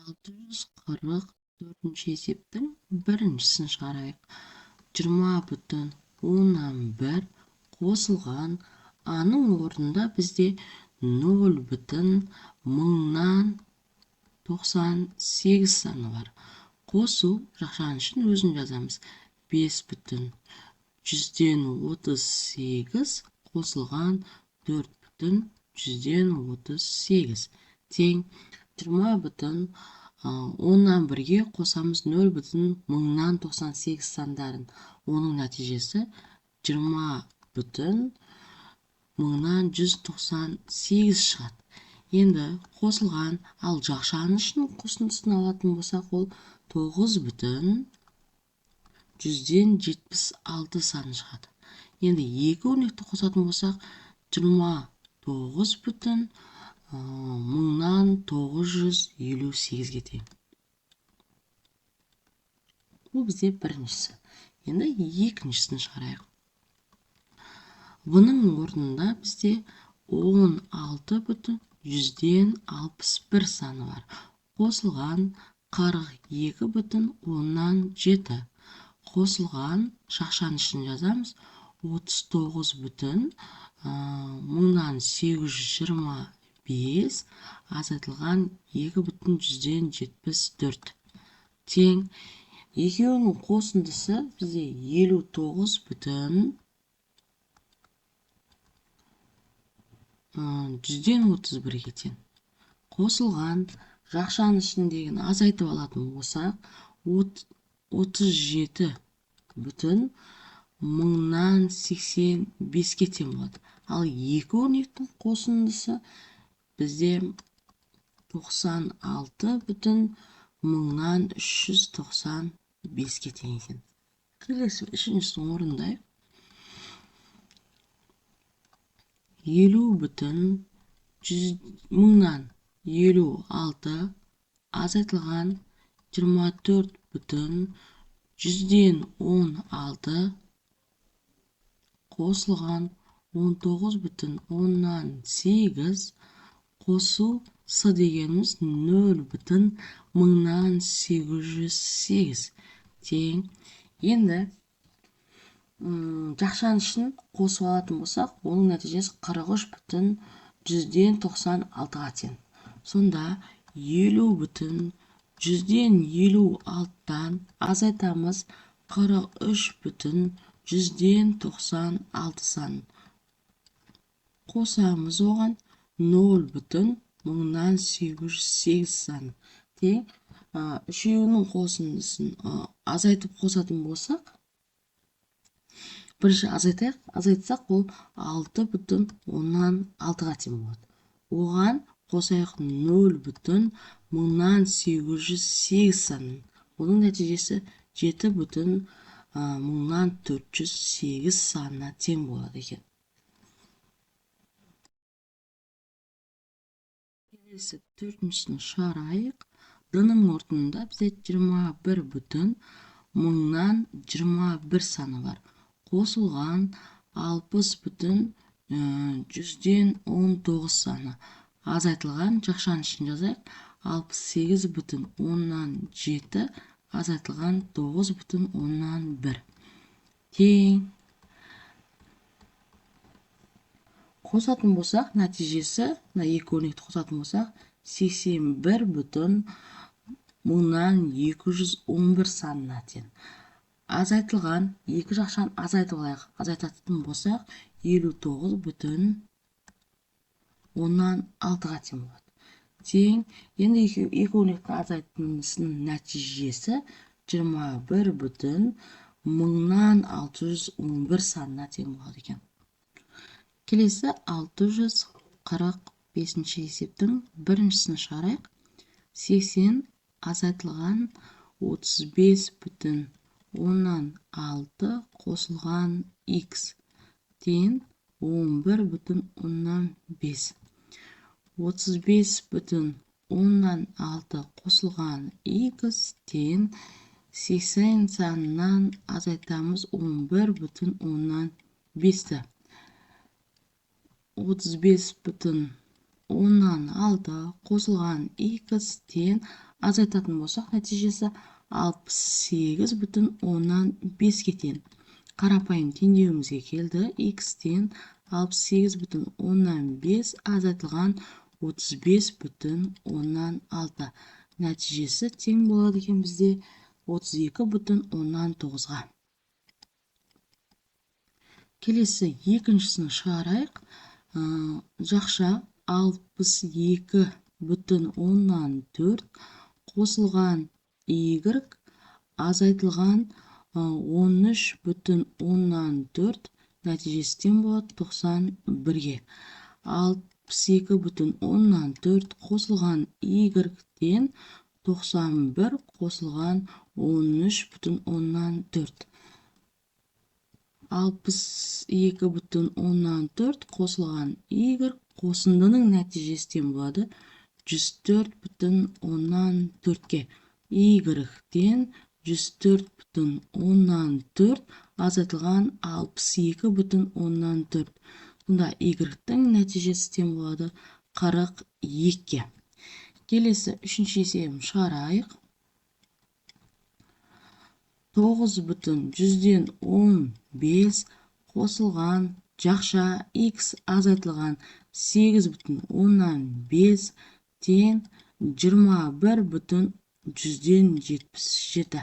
644 есептің біріншісін шығарайық. 20,1 қосылған аның орнында бізде 0,98 саны бар. Қосу жақшаның ішін өзін жазамыз. 5,138 қосылған 4,138 тең 20,1-ге қосамыз 0,98 сандарын. Оның нәтижесі 20,198 шығады. Енді қосылған, ал жақшаның ішін қосындысын алатын болсақ, ол 9,176 саны шығады. Енді екі өрнекті қосатын болсақ, 29,958-ге тең. Бұл бізде біріншісі. Енді екіншісін шығарайық. Бұның орнында бізде 16,161 саны бар. Қосылған 42,7. Қосылған жақшаның ішін жазамыз. 39,825 азайтылған 2,174 тең. Екеуінің қосындысы бізде 59,131-ге тең. Қосылған жақшаның ішіндегіні азайтып алатын болсақ, 37,185-ге тең болады. Ал екі өрнектің қосындысы бізде 96,395-ге тең екен. Келесі үшіншісін орындайық. 50,156 азайтылған 24,116 қосылған 19,8 қосу с дегеніміз 0,1808 тең. Енді жақшаның ішін қосып алатын болсақ, оның нәтижесі 43,196-ға тең. Сонда 50,156-тан азайтамыз 43,196 санын. Қосамыз оған 0,1808 санын. Тең. Үшеуінің қосындысын азайтып қосатын болсақ, бірінші азайтайық. Азайтсақ, ол 6,16-ға тең болады. Оған қосайық 0,1808 санын. Оның нәтижесі 7,408 санына тең болады екен. Келесі төртіншісін шығарайық. Д-ның орнында бізде 21,121 саны бар. Қосылған 60,119 саны. Азайтылған жақшаның ішін жазайық. 68,7 азайтылған 9,1 тең. Қосатын болсақ, нәтижесі, екі өрнекті қосатын болсақ, 81,211 санына тең. Азайтылған, екі жақшаны азайтып алайық. Азайтатын болсақ, 59,16-ға тең болады. Тең. Енді екі өрнекті азайтынысының нәтижесі 21,611 санына тең болады екен. Келесі 645 есептің біріншісін шығарайық. 80 азайтылған 35,16 қосылған x тең 11,5. 35,16 қосылған x тең 80 санынан азайтамыз 11,5-ті. 35,16 оннан 6 қосылған x тен азайтатын болсақ, нәтижесі 68,5 тең. Қарапайым теңдеуімізге келді. X тен 68,5 азайтылған 35,6. Нәтижесі тең болады екен бізде 32,9-ға. Келесі екіншісін шығарайық. Жақша 62,4 қосылған y азайтылған 13,4 нәтижесі тең болады 91-ге. 62,4 қосылған y тен 91 қосылған 13,4. 62,4 қосылған y қосындының нәтижесі тең болады 104,4-ге. y тен 104,4 азайтылған 62,4. Сонда y-тің нәтижесі тең болады 42-ге. Келесі үшінші есебін шығарайық. 9,15 қосылған жақша x азайтылған 8,5 тең 21,77.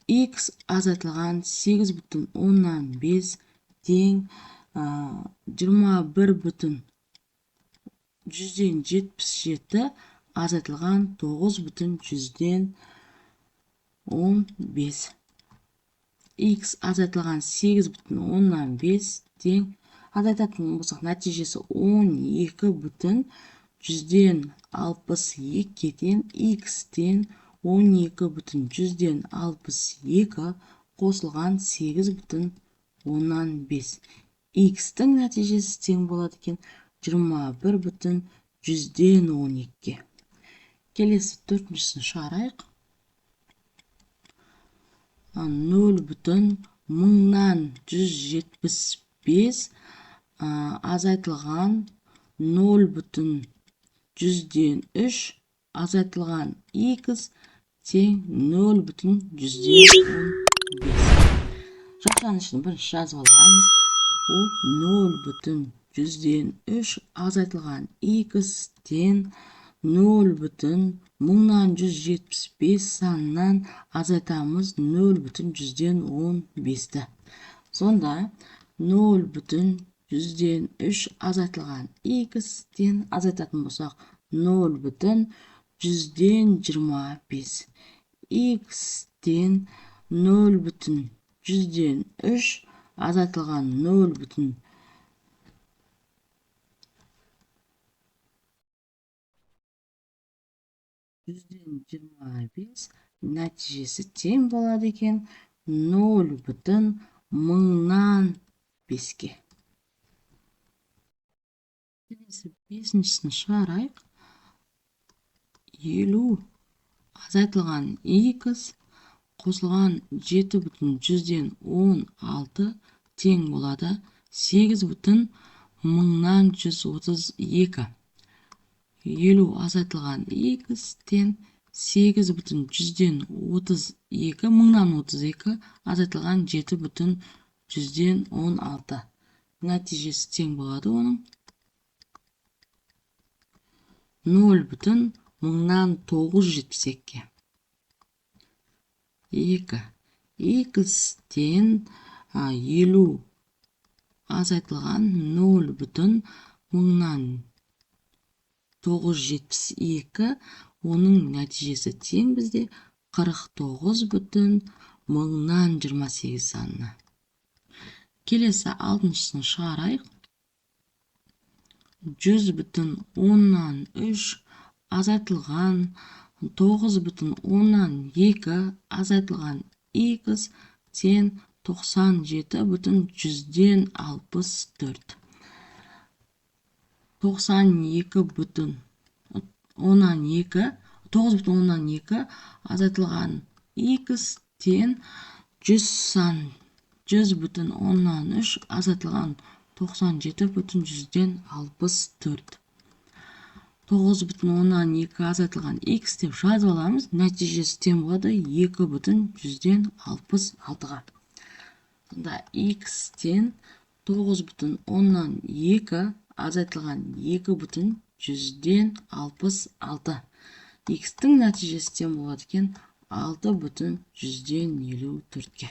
x азайтылған 8,5 тең 21,77 азайтылған 9,15. x азайтылған 8,5 тең азайтатын болсақ, нәтижесі 12,62 тең x тен 12,62 қосылған 8,15. x-тің нәтижесі тең болады екен 21,12-ге. Келесі төртіншісін шығарайық. 0,175 азайтылған 0,3 азайтылған x тең 0,115. Жақшаның ішін бірінші жазып аламыз. Ол 0,3 азайтылған x тең 0,175 санынан азайтамыз 0,115-ті. Сонда 0,103 азайтылған x тен азайтатын болсақ 0,125. x тен 0,103 азайтылған 0,125 нәтижесі тең болады екен 0,5-ге. Келесі бесіншісін шығарайық. 50 азайтылған x қосылған 7,16 тең болады 8,132. 50 азайтылған x тен 8,132 азайтылған 7,116. Нәтижесі тең болады оның 0,972-ге. 2. x тен 50 азайтылған 0,972, оның нәтижесі тең бізде 49,128 санына. Келесі алтыншысын шығарайық. 100,3 азайтылған 9,2 азайтылған x тең 97,164. 9,2 азайтылған x тең 100,3 азайтылған 97,164. 9,2 азайтылған x деп жазып аламыз. Нәтижесі тең болады 2,66-ға. Сонда x-тен 9,2 азайтылған 2,66. X-тің нәтижесі тең болады екен 6,54-ге.